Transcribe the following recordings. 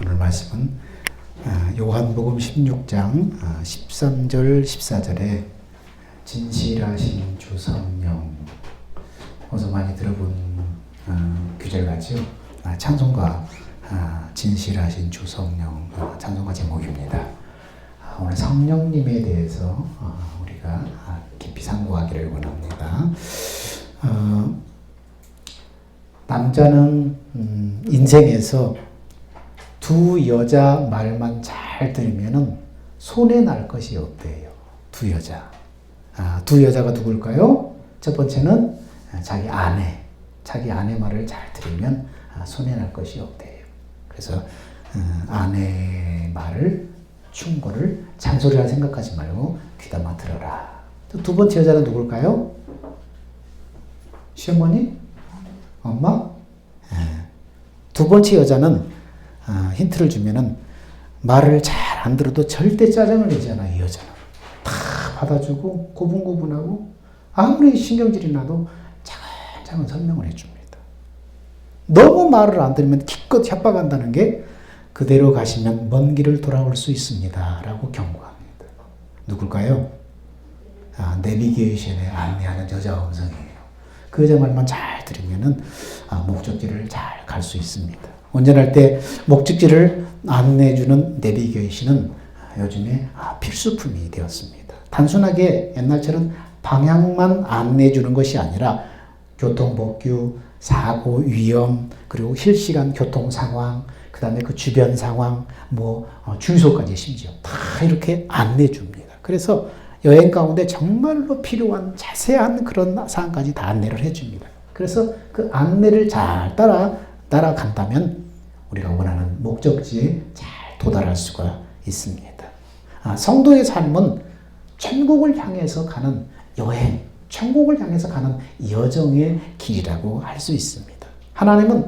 오늘 말씀은 요한복음 16장 13절 14절에 진실하신 주 성령, 어서 많이 들어본 구절가죠. 찬송가 진실하신 주 성령 찬송가 제목입니다. 오늘 성령님에 대해서 우리가 깊이 상고하기를 원합니다. 남자는 인생에서 두 여자 말만 잘 들으면은 손해 날 것이 없대요. 두 여자. 두 여자가 누굴까요? 첫 번째는 자기 아내 말을 잘 들으면 손해 날 것이 없대요. 그래서 아내 말을 충고를 잔소리라 생각하지 말고 귀담아 들어라. 두 번째 여자는 누굴까요? 시어머니? 엄마? 두 번째 여자는 힌트를 주면은 말을 잘 안 들어도 절대 짜증을 내지 않아. 이 여자는 다 받아주고 고분고분하고 아무리 신경질이 나도 차근차근 설명을 해줍니다. 너무 말을 안 들으면 기껏 협박한다는 게 그대로 가시면 먼 길을 돌아올 수 있습니다 라고 경고합니다. 누굴까요? 내비게이션에 안내하는 여자 음성이에요. 그 여자 말만 잘 들으면은 목적지를 잘 갈 수 있습니다. 운전할 때 목적지를 안내해주는 내비게이션은 요즘에 필수품이 되었습니다. 단순하게 옛날처럼 방향만 안내해주는 것이 아니라 교통법규, 사고 위험, 그리고 실시간 교통 상황, 그 다음에 그 주변 상황, 주유소까지 심지어 다 이렇게 안내해줍니다. 그래서 여행 가운데 정말로 필요한 자세한 그런 사항까지 다 안내를 해줍니다. 그래서 그 안내를 잘 따라간다면 우리가 원하는 목적지에 잘 도달할 수가 있습니다. 성도의 삶은 천국을 향해서 가는 여행, 천국을 향해서 가는 여정의 길이라고 할 수 있습니다. 하나님은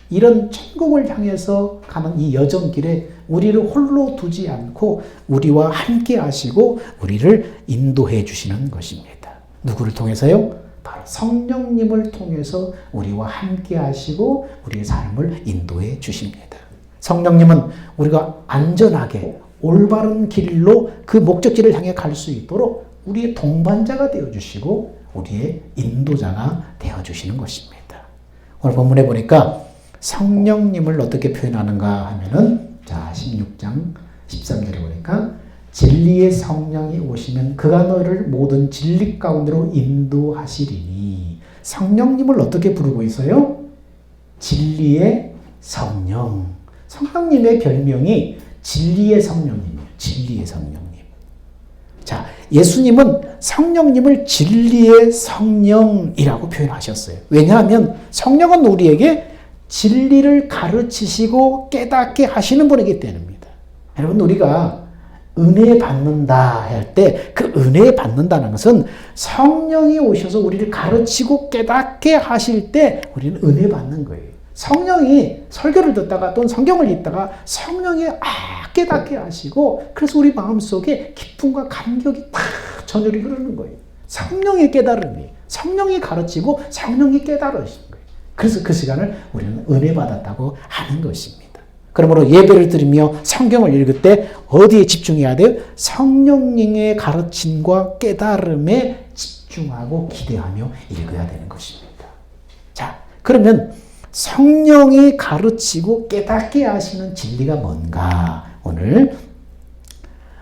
이런 천국을 향해서 가는 이 여정길에 우리를 홀로 두지 않고 우리와 함께 하시고 우리를 인도해 주시는 것입니다. 누구를 통해서요? 바로 성령님을 통해서 우리와 함께 하시고 우리의 삶을 인도해 주십니다. 성령님은 우리가 안전하게 올바른 길로 그 목적지를 향해 갈 수 있도록 우리의 동반자가 되어주시고 우리의 인도자가 되어주시는 것입니다. 오늘 본문에 보니까 성령님을 어떻게 표현하는가 하면은 16장 13절에 보니까 진리의 성령이 오시면 그가 너를 모든 진리 가운데로 인도하시리니. 성령님을 어떻게 부르고 있어요? 진리의 성령. 성령님의 별명이 진리의 성령님이에요. 진리의 성령님. 자, 예수님은 성령님을 진리의 성령이라고 표현하셨어요. 왜냐하면 성령은 우리에게 진리를 가르치시고 깨닫게 하시는 분이기 때문입니다. 여러분, 우리가 은혜 받는다 할 때 그 은혜 받는다는 것은 성령이 오셔서 우리를 가르치고 깨닫게 하실 때 우리는 은혜 받는 거예요. 성령이 설교를 듣다가 또는 성경을 읽다가 성령이 깨닫게 하시고 그래서 우리 마음속에 기쁨과 감격이 탁 전율이 흐르는 거예요. 성령의 깨달음이, 성령이 가르치고 성령이 깨달으시는 거예요. 그래서 그 시간을 우리는 은혜 받았다고 하는 것입니다. 그러므로 예배를 드리며 성경을 읽을 때 어디에 집중해야 돼요? 성령님의 가르침과 깨달음에 집중하고 기대하며 읽어야 되는 것입니다. 자, 그러면 성령이 가르치고 깨닫게 하시는 진리가 뭔가? 오늘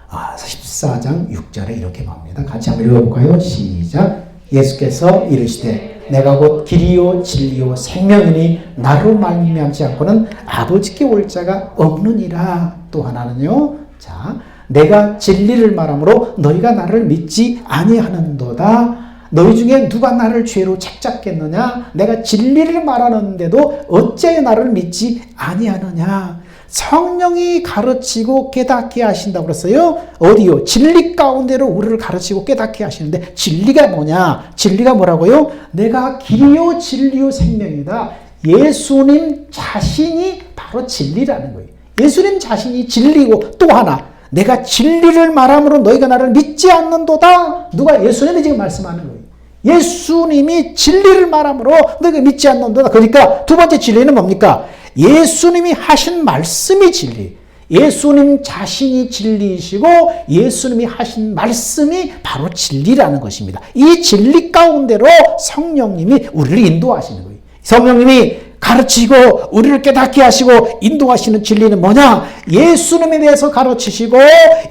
14장 6절에 이렇게 나옵니다. 같이 한번 읽어볼까요? 시작. 예수께서 이르시되 내가 곧 길이요 진리요 생명이니 나로 말미암지 않고는 아버지께 올 자가 없느니라. 또 하나는요. 자, 내가 진리를 말하므로 너희가 나를 믿지 아니하는도다. 너희 중에 누가 나를 죄로 책잡겠느냐? 내가 진리를 말하는데도 어째 나를 믿지 아니하느냐? 성령이 가르치고 깨닫게 하신다고 그랬어요. 어디요? 진리 가운데로 우리를 가르치고 깨닫게 하시는데 진리가 뭐냐? 진리가 뭐라고요? 내가 길이요 진리요 생명이다. 예수님 자신이 바로 진리라는 거예요. 예수님 자신이 진리고 또 하나 내가 진리를 말함으로 너희가 나를 믿지 않는도다. 누가? 예수님이 지금 말씀하는 거예요. 예수님이 진리를 말함으로 너희가 믿지 않는도다. 그러니까 두 번째 진리는 뭡니까? 예수님이 하신 말씀이 진리. 예수님 자신이 진리이시고 예수님이 하신 말씀이 바로 진리라는 것입니다. 이 진리 가운데로 성령님이 우리를 인도하시는 거예요. 성령님이 가르치고 우리를 깨닫게 하시고 인도하시는 진리는 뭐냐? 예수님에 대해서 가르치시고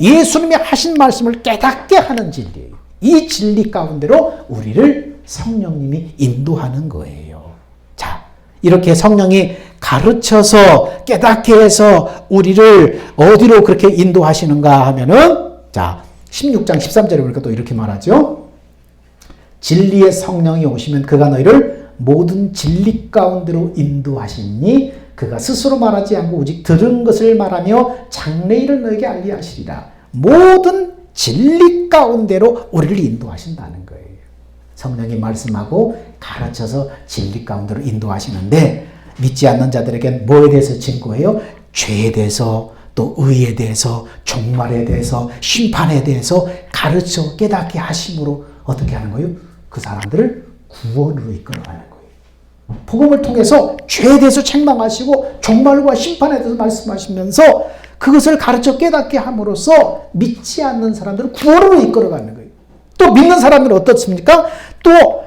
예수님이 하신 말씀을 깨닫게 하는 진리예요. 이 진리 가운데로 우리를 성령님이 인도하는 거예요. 자, 이렇게 성령이 가르쳐서 깨닫게 해서 우리를 어디로 그렇게 인도하시는가 하면은, 자, 16장 13절에 보니까 또 이렇게 말하죠. 진리의 성령이 오시면 그가 너희를 모든 진리 가운데로 인도하시니 그가 스스로 말하지 않고 오직 들은 것을 말하며 장래일을 너에게 알리하시리라. 모든 진리 가운데로 우리를 인도하신다는 거예요. 성령이 말씀하고 가르쳐서 진리 가운데로 인도하시는데 믿지 않는 자들에겐 뭐에 대해서 증거해요? 죄에 대해서, 또 의에 대해서, 종말에 대해서, 심판에 대해서 가르쳐 깨닫게 하심으로 어떻게 하는 거예요? 그 사람들을 구원으로 이끌어가는 거예요. 복음을 통해서 죄에 대해서 책망하시고 종말과 심판에 대해서 말씀하시면서 그것을 가르쳐 깨닫게 함으로써 믿지 않는 사람들을 구원으로 이끌어가는 거예요. 또 믿는 사람들은 어떻습니까? 또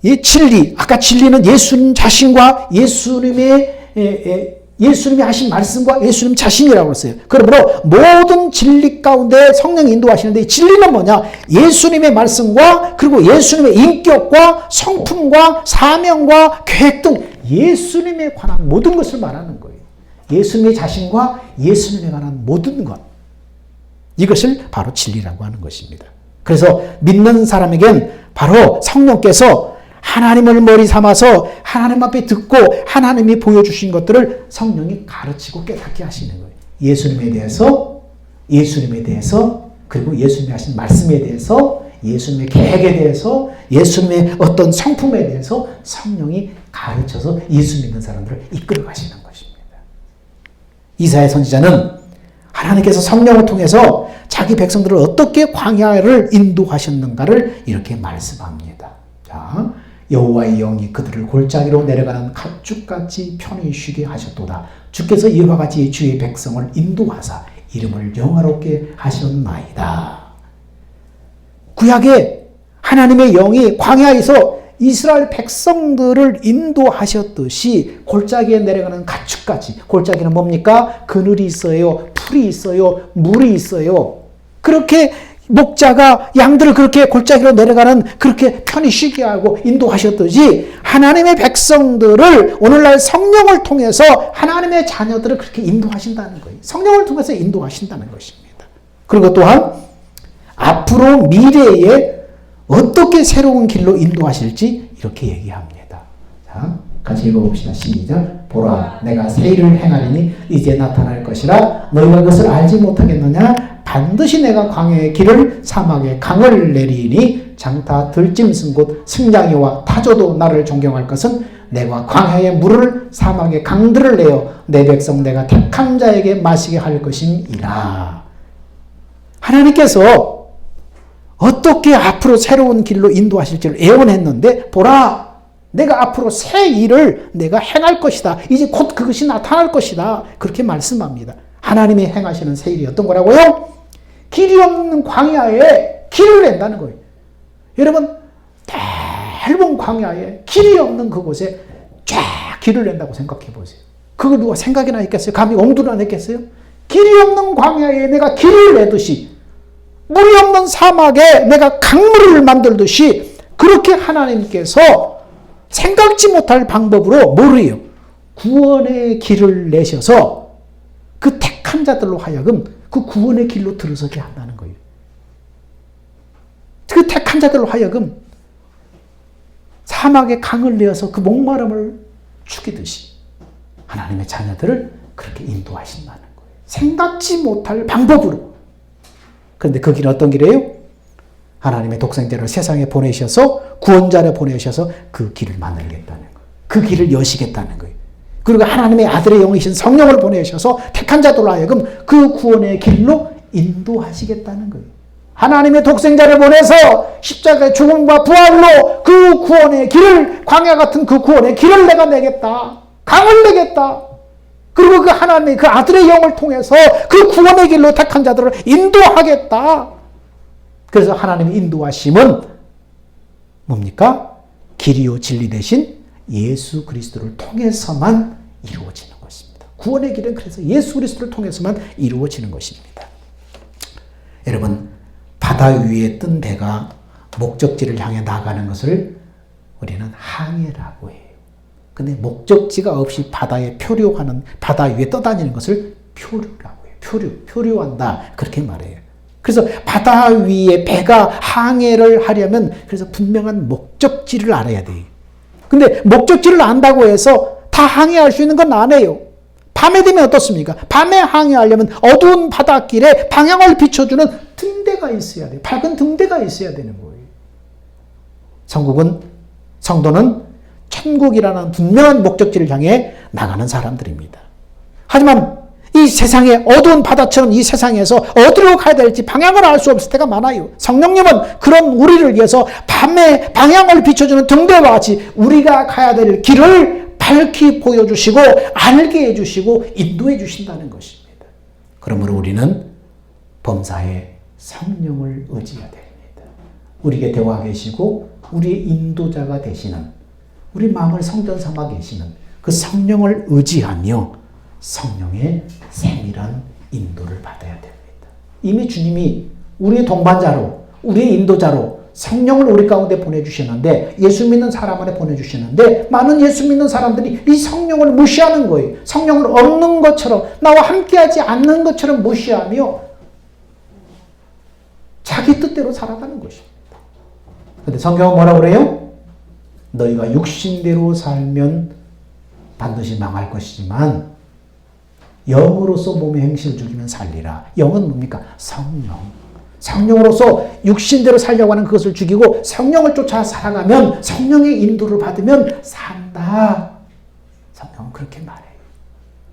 이 진리, 아까 진리는 예수님 자신과 예수님이 하신 말씀과 예수님 자신이라고 했어요. 그러므로 모든 진리 가운데 성령이 인도하시는데 이 진리는 뭐냐? 예수님의 말씀과 그리고 예수님의 인격과 성품과 사명과 계획 등 예수님에 관한 모든 것을 말하는 거예요. 예수님의 자신과 예수님에 관한 모든 것. 이것을 바로 진리라고 하는 것입니다. 그래서 믿는 사람에겐 바로 성령께서 하나님을 머리 삼아서 하나님 앞에 듣고 하나님이 보여주신 것들을 성령이 가르치고 깨닫게 하시는 거예요. 예수님에 대해서 그리고 예수님이 하신 말씀에 대해서 예수님의 계획에 대해서 예수님의 어떤 성품에 대해서 성령이 가르쳐서 예수 믿는 사람들을 이끌어 가시는 것입니다. 이사야 선지자는 하나님께서 성령을 통해서 자기 백성들을 어떻게 광야를 인도하셨는가를 이렇게 말씀합니다. 자, 여호와의 영이 그들을 골짜기로 내려가는 가축같이 편히 쉬게 하셨도다. 주께서 이와 같이 주의 백성을 인도하사 이름을 영화롭게 하셨나이다. 구약에 하나님의 영이 광야에서 이스라엘 백성들을 인도하셨듯이 골짜기에 내려가는 가축같이, 골짜기는 뭡니까? 그늘이 있어요, 풀이 있어요, 물이 있어요. 그렇게 목자가 양들을 그렇게 골짜기로 내려가는 그렇게 편히 쉬게 하고 인도하셨듯이 하나님의 백성들을 오늘날 성령을 통해서 하나님의 자녀들을 그렇게 인도하신다는 거예요. 성령을 통해서 인도하신다는 것입니다. 그리고 또한 앞으로 미래에 어떻게 새로운 길로 인도하실지 이렇게 얘기합니다. 자, 같이 읽어봅시다. 시작. 보라, 내가 새 일을 행하리니 이제 나타날 것이라. 너희가 그것을 알지 못하겠느냐? 반드시 내가 광야의 길을 사막에 강을 내리니 장타 들짐승 곧 승냥이와 타조도 나를 존경할 것은 내가 광야의 물을 사막의 강들을 내어 내 백성 내가 택한 자에게 마시게 할 것임이라. 하나님께서 어떻게 앞으로 새로운 길로 인도하실지를 예언했는데 보라, 내가 앞으로 새 일을 내가 행할 것이다. 이제 곧 그것이 나타날 것이다. 그렇게 말씀합니다. 하나님이 행하시는 새 일이 어떤 거라고요? 길이 없는 광야에 길을 낸다는 거예요. 여러분, 넓은 광야에 길이 없는 그곳에 쫙 길을 낸다고 생각해 보세요. 그걸 누가 생각이나 했겠어요? 감히 엉두나 했겠어요? 길이 없는 광야에 내가 길을 내듯이, 물이 없는 사막에 내가 강물을 만들듯이, 그렇게 하나님께서 생각지 못할 방법으로 뭘 해요? 구원의 길을 내셔서 그 택한 자들로 하여금 그 구원의 길로 들어서게 한다는 거예요. 그 택한 자들로 하여금 사막에 강을 내어서 그 목마름을 죽이듯이 하나님의 자녀들을 그렇게 인도하신다는 거예요. 생각지 못할 방법으로. 그런데 그 길은 어떤 길이에요? 하나님의 독생자를 세상에 보내셔서 구원자를 보내셔서 그 길을 만들겠다는 거예요. 그 길을 여시겠다는 거예요. 그리고 하나님의 아들의 영이신 성령을 보내셔서 택한 자들로 하여금 그 구원의 길로 인도하시겠다는 거예요. 하나님의 독생자를 보내서 십자가의 죽음과 부활로 그 구원의 길을, 광야 같은 그 구원의 길을 내가 내겠다. 강을 내겠다. 그리고 그 하나님의 그 아들의 영을 통해서 그 구원의 길로 택한 자들을 인도하겠다. 그래서 하나님의 인도하심은 뭡니까? 길이요 진리 대신 예수 그리스도를 통해서만 이루어지는 것입니다. 구원의 길은 그래서 예수 그리스도를 통해서만 이루어지는 것입니다. 여러분, 바다 위에 뜬 배가 목적지를 향해 나가는 것을 우리는 항해라고 해요. 근데 목적지가 없이 바다에 표류하는, 바다 위에 떠다니는 것을 표류라고 해요. 표류한다. 그렇게 말해요. 그래서 바다 위에 배가 항해를 하려면 그래서 분명한 목적지를 알아야 돼요. 근데 목적지를 안다고 해서 다 항해할 수 있는 건 아니에요. 밤에 되면 어떻습니까? 밤에 항해하려면 어두운 바닷길에 방향을 비춰주는 등대가 있어야 돼요. 밝은 등대가 있어야 되는 거예요. 성도는 천국이라는 분명한 목적지를 향해 나가는 사람들입니다. 하지만 이 세상의 어두운 바다처럼 이 세상에서 어디로 가야 될지 방향을 알 수 없을 때가 많아요. 성령님은 그런 우리를 위해서 밤에 방향을 비춰주는 등대와 같이 우리가 가야 될 길을 밝히 보여주시고 알게 해주시고 인도해 주신다는 것입니다. 그러므로 우리는 범사에 성령을 의지해야 됩니다. 우리 곁에 와 계시고 우리의 인도자가 되시는, 우리 마음을 성전 삼아 계시는 그 성령을 의지하며 성령의 세밀한 인도를 받아야 됩니다. 이미 주님이 우리의 동반자로, 우리의 인도자로 성령을 우리 가운데 보내주셨는데, 예수 믿는 사람 안에 보내주셨는데, 많은 예수 믿는 사람들이 이 성령을 무시하는 거예요. 성령을 없는 것처럼, 나와 함께하지 않는 것처럼 무시하며 자기 뜻대로 살아가는 것입니다. 근데 성경은 뭐라고 그래요? 너희가 육신대로 살면 반드시 망할 것이지만 영으로서 몸의 행실을 죽이면 살리라. 영은 뭡니까? 성령. 성령으로서 육신대로 살려고 하는 그것을 죽이고 성령을 쫓아 살아가면, 성령의 인도를 받으면 산다. 성령은 그렇게 말해요.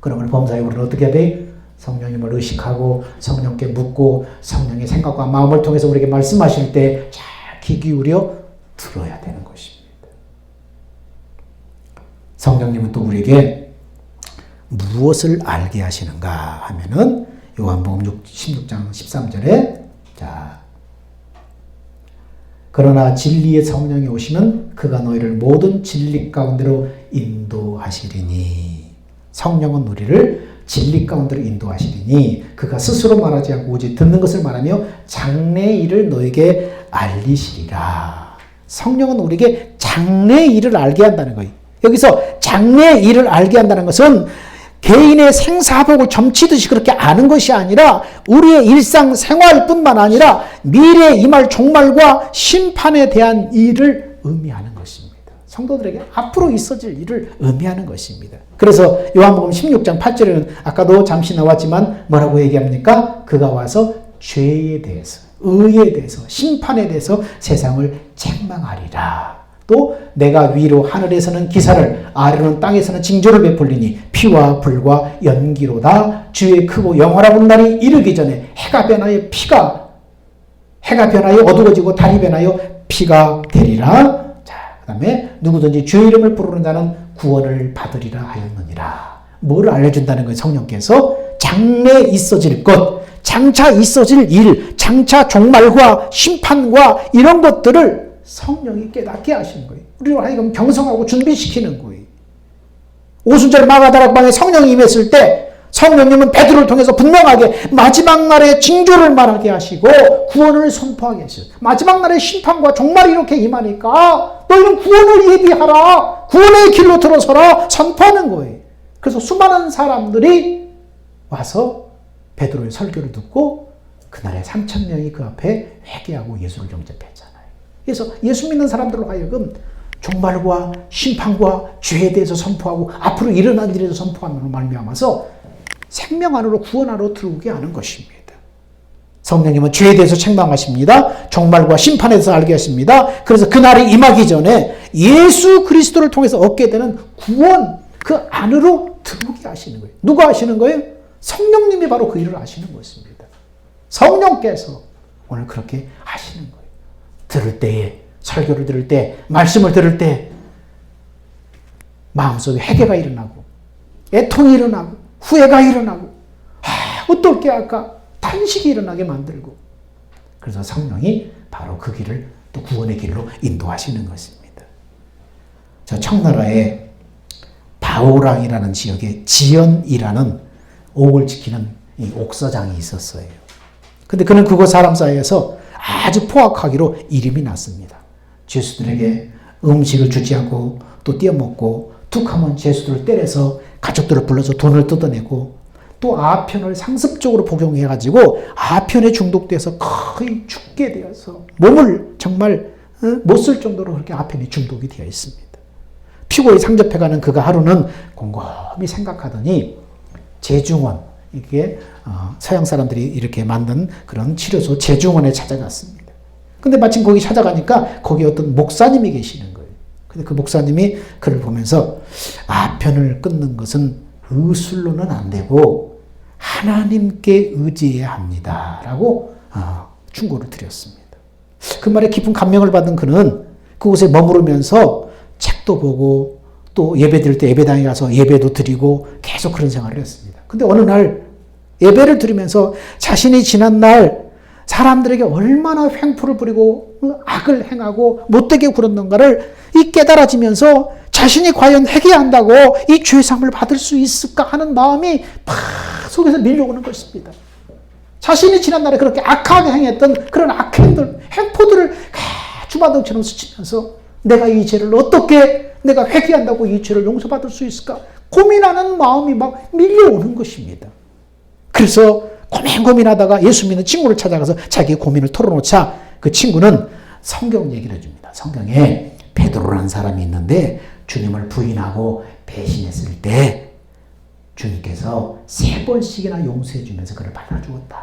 그러면 범사에 우리는 어떻게 해야 돼? 성령님을 의식하고 성령께 묻고 성령의 생각과 마음을 통해서 우리에게 말씀하실 때 잘 귀 기울여 들어야 되는 것입니다. 성령님은 또 우리에게 무엇을 알게 하시는가 하면은 요한복음 16장 13절에 자, 그러나 진리의 성령이 오시면 그가 너희를 모든 진리 가운데로 인도하시리니. 성령은 우리를 진리 가운데로 인도하시리니 그가 스스로 말하지 않고 오직 듣는 것을 말하며 장래의 일을 너에게 알리시리라. 성령은 우리에게 장래의 일을 알게 한다는 거예요. 여기서 장래의 일을 알게 한다는 것은 개인의 생사복을 점치듯이 그렇게 아는 것이 아니라 우리의 일상생활뿐만 아니라 미래에 임할 종말과 심판에 대한 일을 의미하는 것입니다. 성도들에게 앞으로 있어질 일을 의미하는 것입니다. 그래서 요한복음 16장 8절에는 아까도 잠시 나왔지만 뭐라고 얘기합니까? 그가 와서 죄에 대해서, 의에 대해서, 심판에 대해서 세상을 책망하리라. 또 내가 위로 하늘에서는 기사를, 아래로는 땅에서는 징조를 베풀리니 피와 불과 연기로다. 주의 크고 영원한 날이 이르기 전에 해가 변하여 어두워지고 달이 변하여 피가 되리라. 자, 그 다음에 누구든지 주의 이름을 부르는 자는 구원을 받으리라 하였느니라. 뭐를 알려준다는 거예요? 성령께서 장래에 있어질 것, 장차 있어질 일, 장차 종말과 심판과 이런 것들을 성령이 깨닫게 하시는 거예요. 우리로 하여금 경성하고 준비시키는 거예요. 오순절 마가다락방에 성령이 임했을 때 성령님은 베드로를 통해서 분명하게 마지막 날의 징조를 말하게 하시고 구원을 선포하게 하셨어요. 마지막 날의 심판과 종말이 이렇게 임하니까 너희는 구원을 예비하라. 구원의 길로 들어서라. 선포하는 거예요. 그래서 수많은 사람들이 와서 베드로의 설교를 듣고 그날에 3,000명이 그 앞에 회개하고 예수를 영접했잖아요. 그래서 예수 믿는 사람들로 하여금 종말과 심판과 죄에 대해서 선포하고 앞으로 일어날 일에 대해서 선포함으로 말미암아서 생명 안으로 구원 안으로 들어오게 하는 것입니다. 성령님은 죄에 대해서 책망하십니다. 종말과 심판에 대해서 알게 하십니다. 그래서 그날이 임하기 전에 예수 그리스도를 통해서 얻게 되는 구원, 그 안으로 들어오게 하시는 거예요. 누가 하시는 거예요? 성령님이 바로 그 일을 하시는 것입니다. 성령께서 오늘 그렇게 하시는 거예요. 들을 때에, 설교를 들을 때, 말씀을 들을 때 마음속에 회개가 일어나고 애통이 일어나고 후회가 일어나고 어떻게 할까 탄식이 일어나게 만들고, 그래서 성령이 바로 그 길을 또 구원의 길로 인도하시는 것입니다. 저 청나라의 바오랑이라는 지역에 지연이라는 옥을 지키는 이 옥사장이 있었어요. 근데 그는 그곳 사람 사이에서 아주 포악하기로 이름이 났습니다. 죄수들에게 음식을 주지 않고 또 띄어먹고, 툭하면 죄수들을 때려서 가족들을 불러서 돈을 뜯어내고, 또 아편을 상습적으로 복용해가지고 아편에 중독돼서 거의 죽게 되어서 몸을 정말 못 쓸 정도로 그렇게 아편에 중독이 되어 있습니다. 피고에 상접해가는 그가 하루는 곰곰이 생각하더니 제중원, 이게 서양 사람들이 이렇게 만든 그런 치료소 제중원에 찾아갔습니다. 근데 마침 거기 찾아가니까 거기 어떤 목사님이 계시는 거예요. 근데 그 목사님이 그를 보면서 아편을 끊는 것은 의술로는 안 되고 하나님께 의지해야 합니다 라고 충고를 드렸습니다. 그 말에 깊은 감명을 받은 그는 그곳에 머무르면서 책도 보고 또 예배 드릴 때 예배당에 가서 예배도 드리고 계속 그런 생활을 했습니다. 근데 어느 날 예배를 드리면서 자신이 지난날 사람들에게 얼마나 횡포를 부리고 악을 행하고 못되게 굴었는가를 깨달아지면서 자신이 과연 회개한다고 이 죄사함을 받을 수 있을까 하는 마음이 팍 속에서 밀려오는 것입니다. 자신이 지난날에 그렇게 악하게 행했던 그런 악행들, 횡포들을 주마등처럼 스치면서 내가 이 죄를 어떻게 내가 회개한다고 이 죄를 용서받을 수 있을까 고민하는 마음이 막 밀려오는 것입니다. 그래서 고민하다가 예수 믿는 친구를 찾아가서 자기 고민을 털어놓자 그 친구는 성경 얘기를 해줍니다. 성경에 베드로라는 사람이 있는데 주님을 부인하고 배신했을 때 주님께서 3번씩이나 용서해 주면서 그를 받아주었다.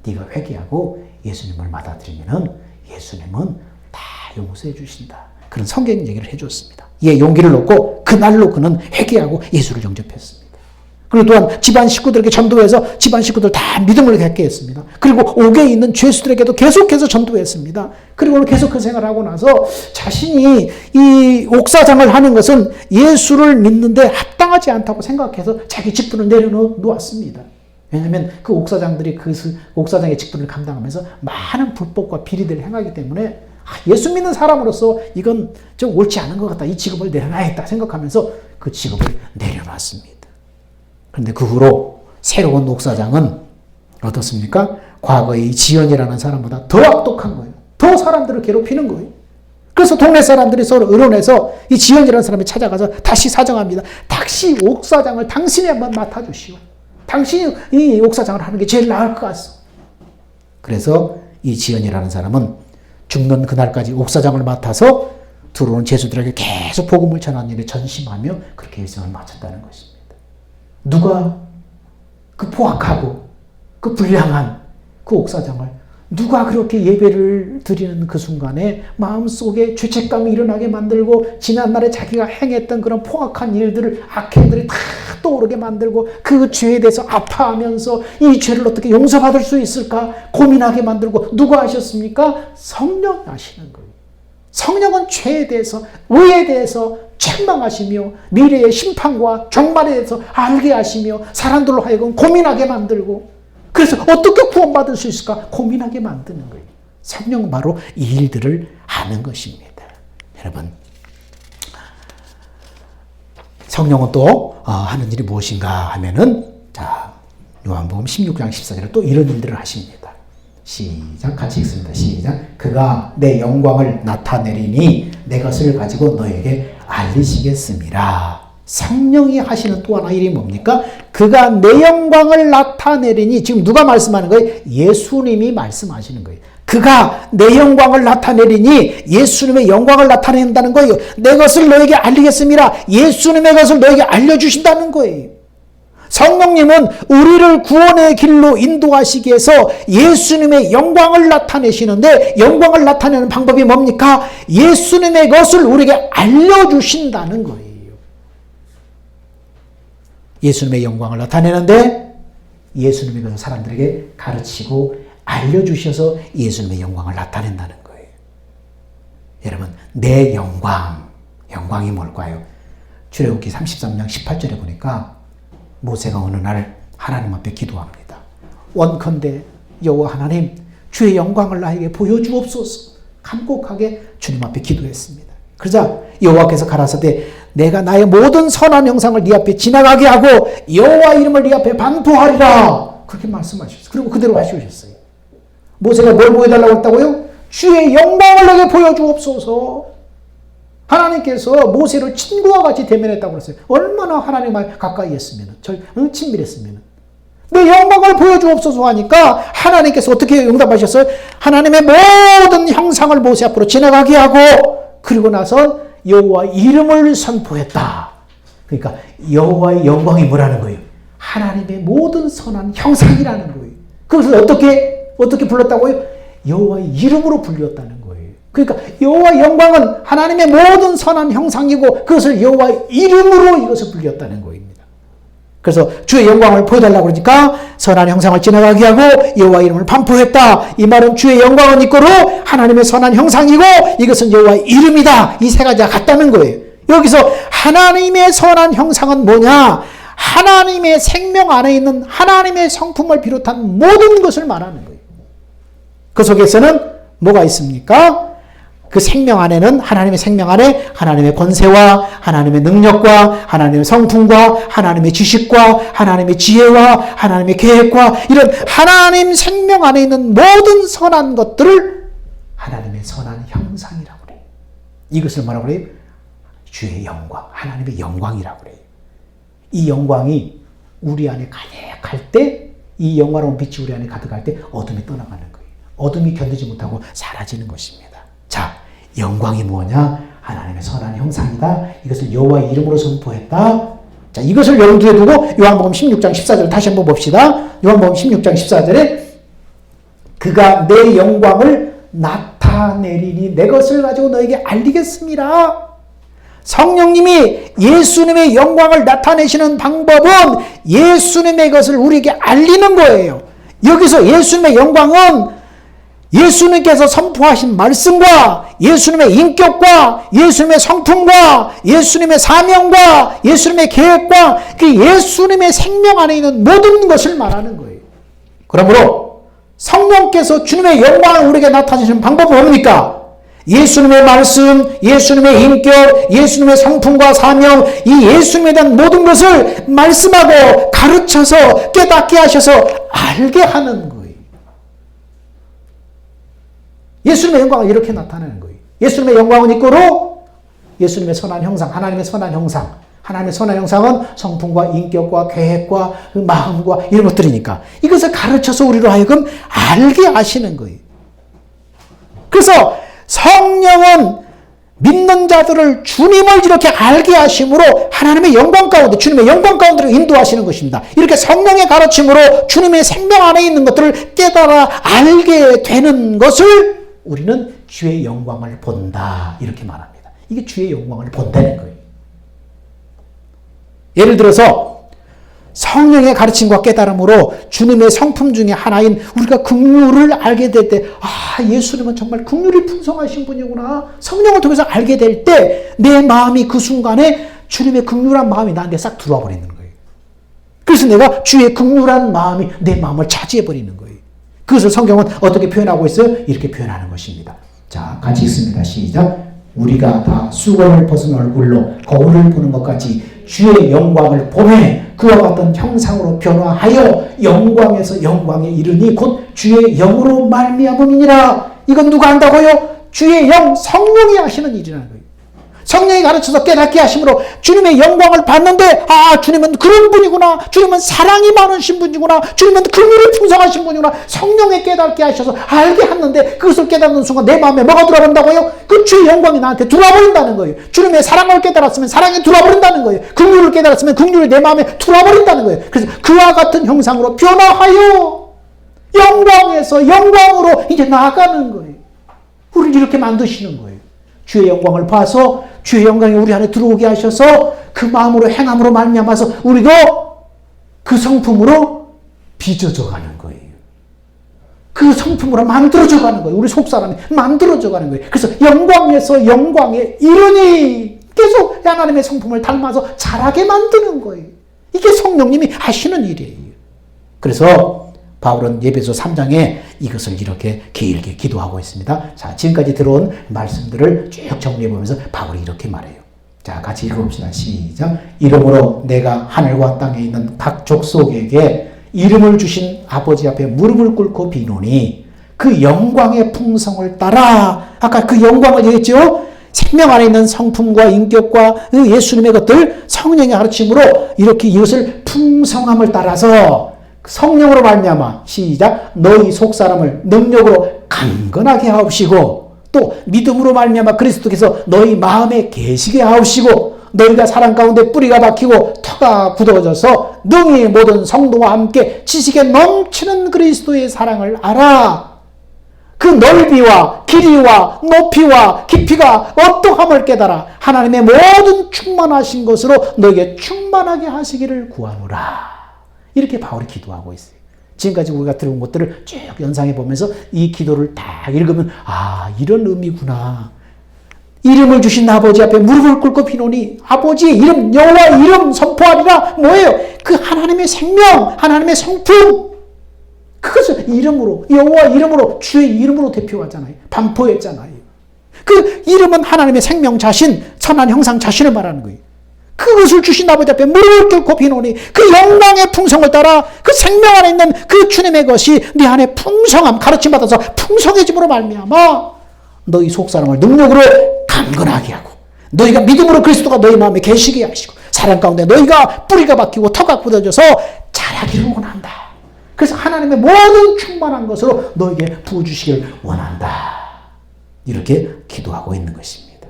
네가 회개하고 예수님을 받아들이면 예수님은 다 용서해 주신다. 그런 성경 얘기를 해줬습니다. 이에 용기를 얻고 그날로 그는 회개하고 예수를 영접했습니다. 그리고 또한 집안 식구들에게 전도해서 집안 식구들 다 믿음을 갖게 했습니다. 그리고 옥에 있는 죄수들에게도 계속해서 전도했습니다. 그리고 계속 그 생활을 하고 나서 자신이 이 옥사장을 하는 것은 예수를 믿는데 합당하지 않다고 생각해서 자기 직분을 내려놓았습니다. 왜냐하면 그 옥사장들이 그 옥사장의 직분을 감당하면서 많은 불법과 비리들을 행하기 때문에 예수 믿는 사람으로서 이건 좀 옳지 않은 것 같다. 이 직업을 내려놔야겠다 생각하면서 그 직업을 내려놨습니다. 그런데 그 후로 새로운 옥사장은 어떻습니까? 과거의 지연이라는 사람보다 더 악독한 거예요. 더 사람들을 괴롭히는 거예요. 그래서 동네 사람들이 서로 의논해서 이 지연이라는 사람이 찾아가서 다시 사정합니다. 다시 옥사장을 당신이 한번 맡아주시오. 당신이 이 옥사장을 하는 게 제일 나을 것 같소. 그래서 이 지연이라는 사람은 죽는 그날까지 옥사장을 맡아서 들어오는 죄수들에게 계속 복음을 전하는 일에 전심하며 그렇게 일생을 마쳤다는 것입니다. 누가 그 포악하고 그 불량한 그 옥사장을 누가 그렇게 예배를 드리는 그 순간에 마음속에 죄책감이 일어나게 만들고 지난날에 자기가 행했던 그런 포악한 일들을 악행들이 다 떠오르게 만들고 그 죄에 대해서 아파하면서 이 죄를 어떻게 용서받을 수 있을까 고민하게 만들고 누가 하셨습니까? 성령이 하시는 거예요. 성령은 죄에 대해서 의에 대해서 책망하시며 미래의 심판과 종말에 대해서 알게 하시며 사람들로 하여금 고민하게 만들고 그래서 어떻게 구원받을 수 있을까 고민하게 만드는 거예요. 성령 바로 이 일들을 하는 것입니다. 여러분 성령은 또 하는 일이 무엇인가 하면은 자 요한복음 16장 14절에 또 이런 일들을 하십니다. 시작 같이 읽습니다. 시작. 그가 내 영광을 나타내리니 내 것을 가지고 너에게 알리시겠습니다. 성령이 하시는 또 하나 일이 뭡니까? 그가 내 영광을 나타내리니 지금 누가 말씀하는 거예요? 예수님이 말씀하시는 거예요. 그가 내 영광을 나타내리니 예수님의 영광을 나타낸다는 거예요. 내 것을 너에게 알리겠습니다. 예수님의 것을 너에게 알려주신다는 거예요. 성령님은 우리를 구원의 길로 인도하시기 위해서 예수님의 영광을 나타내시는데 영광을 나타내는 방법이 뭡니까? 예수님의 것을 우리에게 알려주신다는 거예요. 예수님의 영광을 나타내는데 예수님의 것을 사람들에게 가르치고 알려주셔서 예수님의 영광을 나타낸다는 거예요. 여러분 내 영광이 뭘까요? 출애굽기 33장 18절에 보니까 모세가 어느 날 하나님 앞에 기도합니다. 원컨대 여호와 하나님, 주의 영광을 나에게 보여주옵소서. 간곡하게 주님 앞에 기도했습니다. 그러자 여호와께서 가라사대 내가 나의 모든 선한 형상을 네 앞에 지나가게 하고 여호와 이름을 네 앞에 반포하리라. 그렇게 말씀하셨어요. 그리고 그대로 하시셨어요. 모세가 뭘 보여달라고 했다고요? 주의 영광을 내게 보여주옵소서. 하나님께서 모세를 친구와 같이 대면했다고 그랬어요. 얼마나 하나님을 가까이 했으면, 친밀했으면. 내 영광을 보여주옵소서 하니까 하나님께서 어떻게 응답하셨어요? 하나님의 모든 형상을 모세 앞으로 지나가게 하고 그리고 나서 여호와 이름을 선포했다. 그러니까 여호와의 영광이 뭐라는 거예요? 하나님의 모든 선한 형상이라는 거예요. 그것을 어떻게 불렀다고요? 여호와의 이름으로 불렸다는 거예요. 그러니까 여호와의 영광은 하나님의 모든 선한 형상이고 그것을 여호와의 이름으로 이것을 불렸다는 거입니다. 그래서 주의 영광을 보여달라고 그러니까 선한 형상을 지나가게 하고 여호와 이름을 반포했다. 이 말은 주의 영광은 이꼬로 하나님의 선한 형상이고 이것은 여호와의 이름이다. 이 세 가지가 같다는 거예요. 여기서 하나님의 선한 형상은 뭐냐? 하나님의 생명 안에 있는 하나님의 성품을 비롯한 모든 것을 말하는 거예요. 그 속에서는 뭐가 있습니까? 그 생명 안에는 하나님의 생명 안에 하나님의 권세와 하나님의 능력과 하나님의 성품과 하나님의 지식과 하나님의 지혜와 하나님의 계획과 이런 하나님 생명 안에 있는 모든 선한 것들을 하나님의 선한 형상이라고 그래요. 이것을 뭐라고 그래요? 주의 영광, 하나님의 영광이라고 그래요. 이 영광이 우리 안에 가득할 때, 이 영광로운 빛이 우리 안에 가득할 때 어둠이 떠나가는 거예요. 어둠이 견디지 못하고 사라지는 것입니다. 자, 영광이 뭐냐? 하나님의 선한 형상이다. 이것을 여호와의 이름으로 선포했다. 자, 이것을 염두에 두고 요한복음 16장 14절 다시 한번 봅시다. 요한복음 16장 14절에 그가 내 영광을 나타내리니 내 것을 가지고 너에게 알리겠습니다. 성령님이 예수님의 영광을 나타내시는 방법은 예수님의 것을 우리에게 알리는 거예요. 여기서 예수님의 영광은 예수님께서 선포하신 말씀과 예수님의 인격과 예수님의 성품과 예수님의 사명과 예수님의 계획과 그 예수님의 생명 안에 있는 모든 것을 말하는 거예요. 그러므로 성령께서 주님의 영광을 우리에게 나타내시는 방법은 뭡니까? 예수님의 말씀, 예수님의 인격, 예수님의 성품과 사명, 이 예수님에 대한 모든 것을 말씀하고 가르쳐서 깨닫게 하셔서 알게 하는 거예요. 예수님의 영광을 이렇게 나타내는 거예요. 예수님의 영광은 이꼬로 예수님의 선한 형상, 하나님의 선한 형상. 하나님의 선한 형상은 성품과 인격과 계획과 그 마음과 이런 것들이니까 이것을 가르쳐서 우리로 하여금 알게 하시는 거예요. 그래서 성령은 믿는 자들을 주님을 이렇게 알게 하심으로 하나님의 영광 가운데, 주님의 영광 가운데로 인도하시는 것입니다. 이렇게 성령의 가르침으로 주님의 생명 안에 있는 것들을 깨달아 알게 되는 것을 우리는 주의 영광을 본다. 이렇게 말합니다. 이게 주의 영광을 본다는 거예요. 예를 들어서 성령의 가르침과 깨달음으로 주님의 성품 중에 하나인 우리가 긍휼을 알게 될 때, 아, 예수님은 정말 긍휼이 풍성하신 분이구나. 성령을 통해서 알게 될 때 내 마음이 그 순간에 주님의 긍휼한 마음이 나한테 싹 들어와 버리는 거예요. 그래서 내가 주의 긍휼한 마음이 내 마음을 차지해 버리는 거예요. 그것을 성경은 어떻게 표현하고 있어요? 이렇게 표현하는 것입니다. 자, 같이 읽습니다. 시작. 우리가 다 수건을 벗은 얼굴로 거울을 보는 것 같이 주의 영광을 보매 그와 같은 형상으로 변화하여 영광에서 영광에 이르니 곧 주의 영으로 말미암음이니라. 이건 누가 한다고요? 주의 영, 성령이 하시는 일이라는 거예요. 성령이 가르쳐서 깨닫게 하심으로 주님의 영광을 봤는데, 아, 주님은 그런 분이구나. 주님은 사랑이 많으신 분이구나. 주님은 긍휼이 풍성하신 분이구나. 성령에 깨닫게 하셔서 알게 했는데 그것을 깨닫는 순간 내 마음에 뭐가 들어버린다고요? 그 주의 영광이 나한테 들어버린다는 거예요. 주님의 사랑을 깨달았으면 사랑이 들어버린다는 거예요. 긍휼을 깨달았으면 긍휼이 내 마음에 들어버린다는 거예요. 그래서 그와 같은 형상으로 변화하여 영광에서 영광으로 이제 나아가는 거예요. 우리를 이렇게 만드시는 거예요. 주의 영광을 봐서 주의 영광이 우리 안에 들어오게 하셔서 그 마음으로 행함으로 말미암아서 우리도 그 성품으로 빚어져 가는 거예요. 그 성품으로 만들어져 가는 거예요. 우리 속사람이 만들어져 가는 거예요. 그래서 영광에서 영광에 이르니 계속 하나님의 성품을 닮아서 자라게 만드는 거예요. 이게 성령님이 하시는 일이에요. 그래서 바울은 에베소 3장에 이것을 이렇게 길게 기도하고 있습니다. 자, 지금까지 들어온 말씀들을 쭉 정리해 보면서 바울이 이렇게 말해요. 자, 같이 읽어봅시다. 시작. 이러므로 내가 하늘과 땅에 있는 각 족속에게 이름을 주신 아버지 앞에 무릎을 꿇고 비노니 그 영광의 풍성을 따라, 아까 그 영광을 얘기했죠? 생명 안에 있는 성품과 인격과 예수님의 것들, 성령의 가르침으로 이렇게 이것을 풍성함을 따라서 성령으로 말미암아, 시작, 너희 속사람을 능력으로 강건하게 하옵시고 또 믿음으로 말미암아 그리스도께서 너희 마음에 계시게 하옵시고 너희가 사랑 가운데 뿌리가 박히고 터가 굳어져서 능히 모든 성도와 함께 지식에 넘치는 그리스도의 사랑을 알아. 그 넓이와 길이와 높이와 깊이가 어떠함을 깨달아 하나님의 모든 충만하신 것으로 너에게 충만하게 하시기를 구하노라. 이렇게 바울이 기도하고 있어요. 지금까지 우리가 들은 것들을 쭉 연상해 보면서 이 기도를 딱 읽으면 아, 이런 의미구나. 이름을 주신 아버지 앞에 무릎을 꿇고 비노니 아버지의 이름, 여호와 이름 선포하리라. 뭐예요? 그 하나님의 생명, 하나님의 성품, 그것을 이름으로, 여호와 이름으로, 주의 이름으로 대표하잖아요. 반포했잖아요. 그 이름은 하나님의 생명 자신, 선한 형상 자신을 말하는 거예요. 그것을 주신 아버지 앞에 무릎을 꿇고 비노니 그 영광의 풍성을 따라 그 생명 안에 있는 그 주님의 것이 네 안에 풍성함, 가르침 받아서 풍성해짐으로 말미암아 너희 속사람을 능력으로 강건하게 하고 너희가 믿음으로 그리스도가 너희 마음에 계시게 하시고 사랑 가운데 너희가 뿌리가 박히고 터가 굳어져서 자라기를 원한다. 그래서 하나님의 모든 충만한 것으로 너에게 부어주시길 원한다. 이렇게 기도하고 있는 것입니다.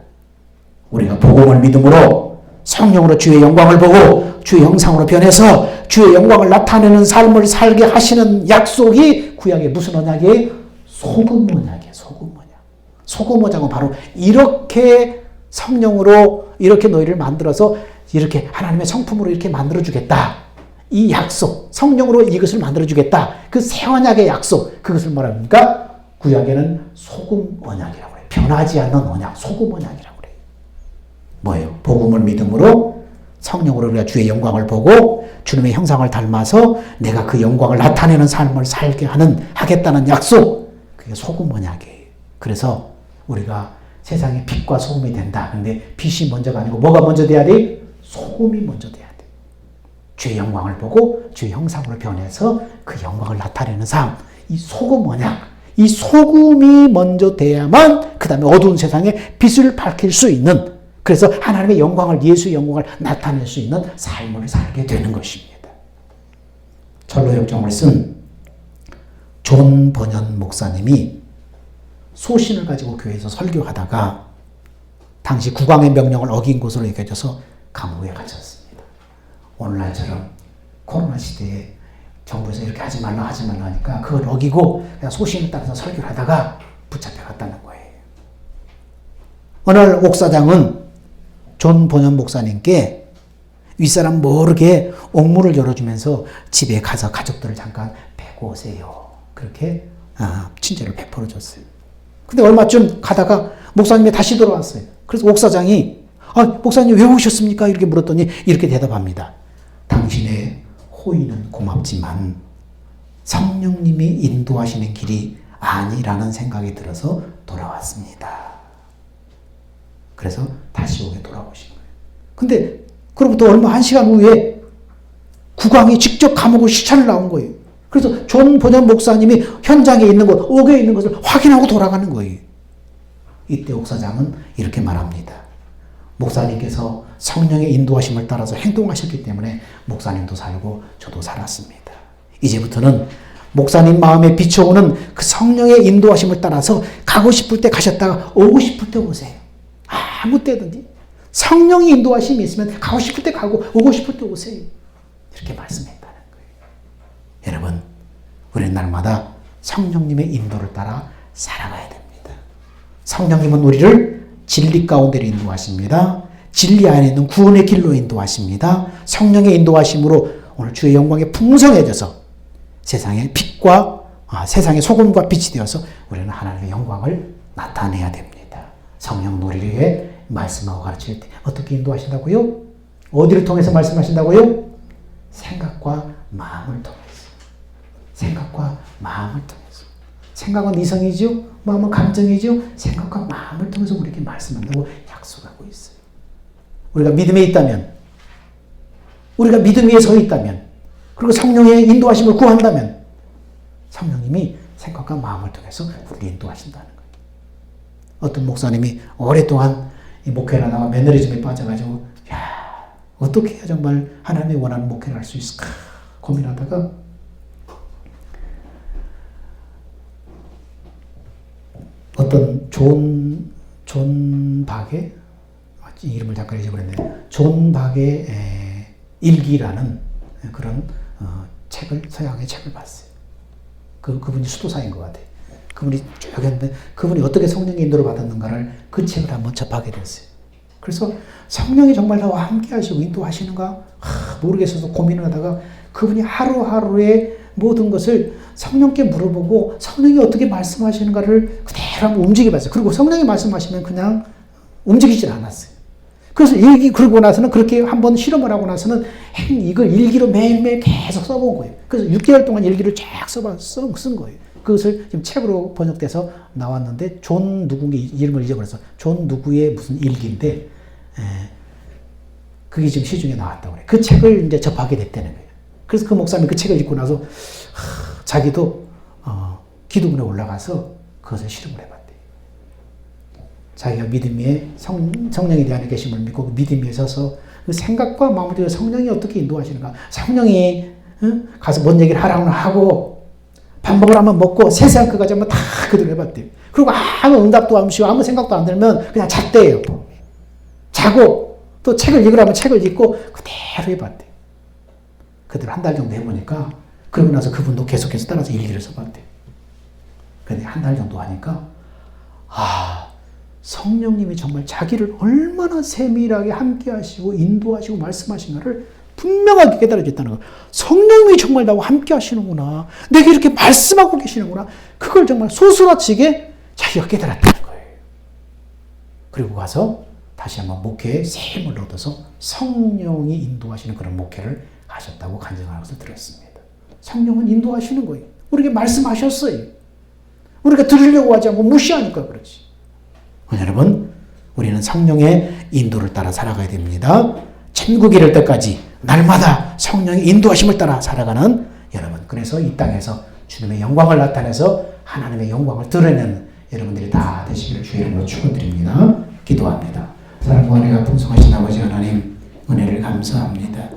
우리가 복음을 믿음으로 성령으로 주의 영광을 보고 주의 형상으로 변해서 주의 영광을 나타내는 삶을 살게 하시는 약속이 구약의 무슨 언약이에요? 소금 언약이에요. 소금 언약. 소금 언약은 바로 이렇게 성령으로 이렇게 너희를 만들어서 이렇게 하나님의 성품으로 이렇게 만들어주겠다. 이 약속, 성령으로 이것을 만들어주겠다. 그 새 언약의 약속, 그것을 뭐랍니까? 구약에는 소금 언약이라고 해요. 변하지 않는 언약, 소금 언약이라고 그래요. 뭐예요? 복음을 믿음으로 성령으로 우리가 주의 영광을 보고 주님의 형상을 닮아서 내가 그 영광을 나타내는 삶을 살게 하겠다는 약속, 그게 소금 언약이에요. 그래서 우리가 세상의 빛과 소금이 된다. 근데 빛이 먼저가 아니고 뭐가 먼저 돼야 돼? 소금이 먼저 돼야 돼. 주의 영광을 보고 주의 형상으로 변해서 그 영광을 나타내는 삶, 이 소금 언약, 이 소금이 먼저 돼야만 그 다음에 어두운 세상에 빛을 밝힐 수 있는, 그래서 하나님의 영광을, 예수의 영광을 나타낼 수 있는 삶을 살게 되는 것입니다. 철로역정을 쓴 존 번연 목사님이 소신을 가지고 교회에서 설교하다가 당시 국왕의 명령을 어긴 것으로 여겨져서 감옥에 갇혔습니다. 오늘날처럼 코로나 시대에 정부에서 이렇게 하지 말라 하니까 그걸 어기고 그냥 소신에 따라서 설교를 하다가 붙잡혀 갔다는 거예요. 어느 날 옥사장은 존 번연 목사님께 윗사람 모르게 옥문을 열어주면서 집에 가서 가족들을 잠깐 뵈고 오세요. 그렇게 친절을 베풀어 줬어요. 근데 얼마쯤 가다가 목사님이 다시 돌아왔어요. 그래서 옥사장이 목사님 왜 오셨습니까? 이렇게 물었더니 이렇게 대답합니다. 당신의 호의는 고맙지만 성령님이 인도하시는 길이 아니라는 생각이 들어서 돌아왔습니다. 그래서 다시 오게 돌아오신 거예요. 근데 그로부터 얼마 한 시간 후에 국왕이 직접 감옥을 시찰을 나온 거예요. 그래서 존 번연 목사님이 현장에 있는 것, 옥에 있는 것을 확인하고 돌아가는 거예요. 이때 옥사장은 이렇게 말합니다. 목사님께서 성령의 인도하심을 따라서 행동하셨기 때문에 목사님도 살고 저도 살았습니다. 이제부터는 목사님 마음에 비춰오는 그 성령의 인도하심을 따라서 가고 싶을 때 가셨다가 오고 싶을 때 오세요. 아무 때든지 성령의 인도하심이 있으면 가고 싶을 때 가고 오고 싶을 때 오세요. 이렇게 말씀했다는 거예요. 여러분, 우리는 날마다 성령님의 인도를 따라 살아가야 됩니다. 성령님은 우리를 진리 가운데로 인도하십니다. 진리 안에 있는 구원의 길로 인도하십니다. 성령의 인도하심으로 오늘 주의 영광에 풍성해져서 세상의 빛과 세상의 소금과 빛이 되어서 우리는 하나님의 영광을 나타내야 됩니다. 성령 놀이를 위해 말씀하고 가르칠 때 어떻게 인도하신다고요? 어디를 통해서 말씀하신다고요? 생각과 마음을 통해서. 생각과 마음을 통해서. 생각은 이성이죠. 마음은 감정이죠. 생각과 마음을 통해서 우리에게 말씀한다고 약속하고 있어요. 우리가 믿음에 있다면, 우리가 믿음 위에 서 있다면, 그리고 성령의 인도하심을 구한다면 성령님이 생각과 마음을 통해서 우리를 인도하신다는 거예요. 어떤 목사님이 오랫동안 이 목회를 하다가 매너리즘에 빠져가지고 어떻게 해야 정말 하나님이 원하는 목회를 할 수 있을까 고민하다가 어떤 존 박의 이름을 잠깐 잊어버렸네요. 존 박의 일기라는 그런 책을, 서양의 책을 봤어요. 그분이 수도사인 것 같아요. 그분이 쭉 했는데 그분이 어떻게 성령의 인도를 받았는가를 그 책을 한번 접하게 됐어요. 그래서 성령이 정말 나와 함께 하시고 인도하시는가 모르겠어서 고민을 하다가 그분이 하루하루의 모든 것을 성령께 물어보고 성령이 어떻게 말씀하시는가를 그대로 한번 움직여봤어요. 그리고 성령이 말씀하시면 그냥 움직이질 않았어요. 그래서 일기 그러고 나서는 그렇게 한번 실험을 하고 나서는 이걸 일기로 매일매일 계속 써본 거예요. 그래서 6개월 동안 일기를 쫙 쓴 거예요. 그것을 지금 책으로 번역돼서 나왔는데 존 누구의 이름을 잊어버렸어. 존 누구의 무슨 일기인데 그게 지금 시중에 나왔다고 그래요. 그 책을 이제 접하게 됐다는 거예요. 그래서 그 목사님이 그 책을 읽고 나서 자기도 기도문에 올라가서 그것을 실험을 해봤대요. 자기가 믿음 위에 성령에 대한 계심을 믿고 그 믿음 위에 서서 그 생각과 마음을 들여 성령이 어떻게 인도하시는가. 성령이 가서 뭔 얘기를 하라고는 하고 밥 먹으러 한번 먹고 세세한 것까지 한번 다 그대로 해봤대요. 그리고 아무 응답도 안 주시고 아무 생각도 안 들면 그냥 잤대요. 자고 또 책을 읽으라면 책을 읽고 그대로 해봤대요. 그대로 한 달 정도 해보니까 그러고 나서 그분도 계속해서 따라서 일기를 써봤대요. 그런데 한 달 정도 하니까 성령님이 정말 자기를 얼마나 세밀하게 함께 하시고 인도하시고 말씀하시는가를 분명하게 깨달아졌다는 거예요. 성령님이 정말 나와 함께 하시는구나. 내게 이렇게 말씀하고 계시는구나. 그걸 정말 소스라치게 자기가 깨달았다는 거예요. 그리고 가서 다시 한번 목회에 새 힘을 얻어서 성령이 인도하시는 그런 목회를 하셨다고 간증하는 것을 들었습니다. 성령은 인도하시는 거예요. 우리에게 말씀하셨어요. 우리가 들으려고 하지 않고 무시하니까 그렇지. 여러분, 우리는 성령의 인도를 따라 살아가야 됩니다. 천국에 이를 때까지 날마다 성령의 인도하심을 따라 살아가는 여러분. 그래서 이 땅에서 주님의 영광을 나타내서 하나님의 영광을 드러내는 여러분들이 다 되시기를 주의 이름으로 축원드립니다. 기도합니다. 사랑과 은혜가 풍성하신 아버지 하나님, 은혜를 감사합니다.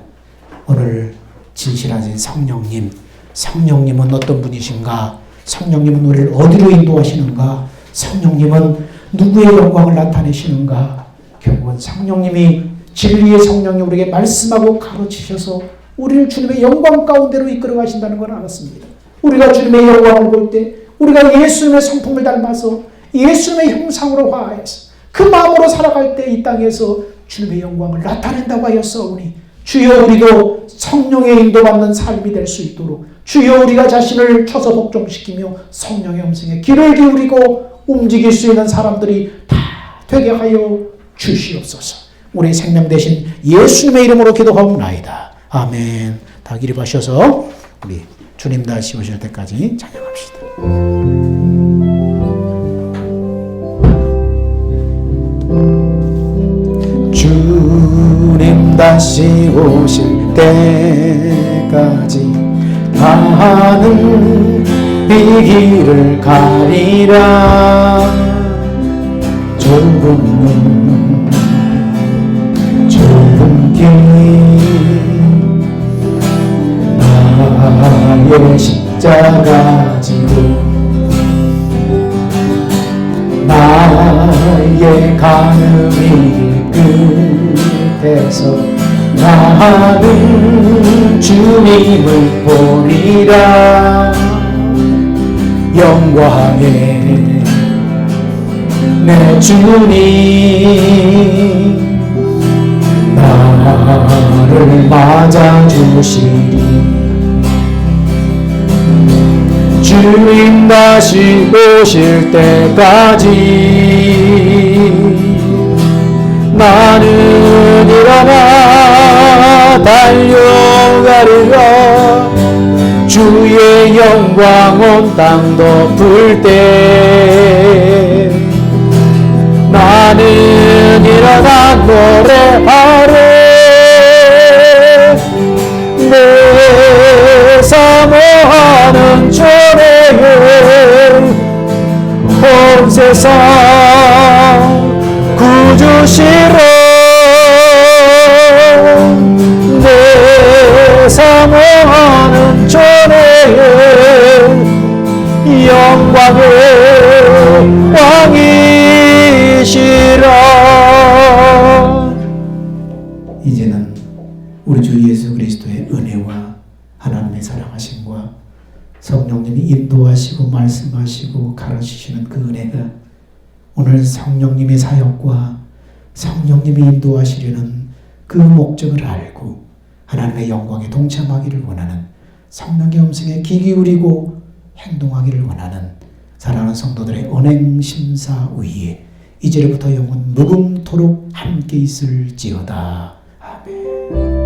오늘 진실하신 성령님, 성령님은 어떤 분이신가? 성령님은 우리를 어디로 인도하시는가? 성령님은 누구의 영광을 나타내시는가? 결국은 성령님이 진리의 성령이 우리에게 말씀하고 가르치셔서 우리를 주님의 영광 가운데로 이끌어 가신다는 걸 알았습니다. 우리가 주님의 영광을 볼 때 우리가 예수님의 성품을 닮아서 예수님의 형상으로 화하여서 그 마음으로 살아갈 때 이 땅에서 주님의 영광을 나타낸다고 하였사오니 주여 우리도 성령의 인도받는 삶이 될 수 있도록 주여 우리가 자신을 쳐서 복종시키며 성령의 음성에 귀를 기울이고 움직일 수 있는 사람들이 다 되게 하여 주시옵소서. 우리 생명 대신 예수님의 이름으로 기도하옵나이다. 아멘. 다 기립하셔서 우리 주님 다시 오실 때까지 찬양합시다. 주님 다시 오실 때까지 나는 이 길을 가리라. 좁은 길 나의 십자가 지고 나의 가는 길 끝에서 나는 주님을 보리라. 영광의 내 주님 나를 맞아주시리. 주님 다시 오실 때까지 나는 일어나 달려가리라. 주의 영광 온 땅 덮을 때 나는 일어나 노래하리. 내 사모하는 주의 온 세상 구주시로 내 사모하는 주의 영광의 왕이시라. 이제는 우리 주 예수 그리스도의 은혜와 하나님의 사랑하심과 성령님이 인도하시고 말씀하시고 가르치시는 그 은혜가 오늘 성령님의 사역과 성령님이 인도하시려는 그 목적을 알고 하나님의 영광에 동참하기를 원하는, 성령의 음성에 귀 기울이고 행동하기를 원하는 사랑하는 성도들의 언행심사 위에 이제부터 영원 무궁토록 함께 있을지어다. 아멘.